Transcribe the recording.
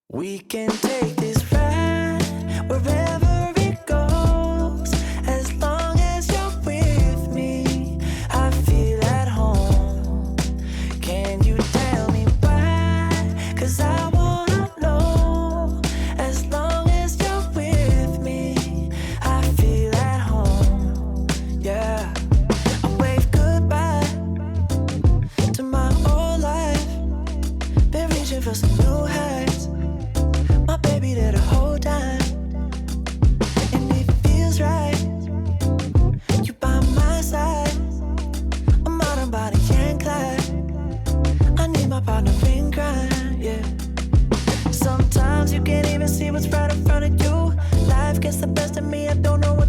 We can take this ride wherever it goes. As long as you're with me, I feel at home. Can you tell me why? 'Cause I wanna know. As long as you're with me, I feel at home. Yeah, I wave goodbye to my old life. Been reaching for some new heights.My baby there the whole time, and it feels right. You by my side, I'm out on body and Clyde. I need my partner in crime, yeah. Sometimes you can't even see what's right in front of you. Life gets the best of me, I don't know what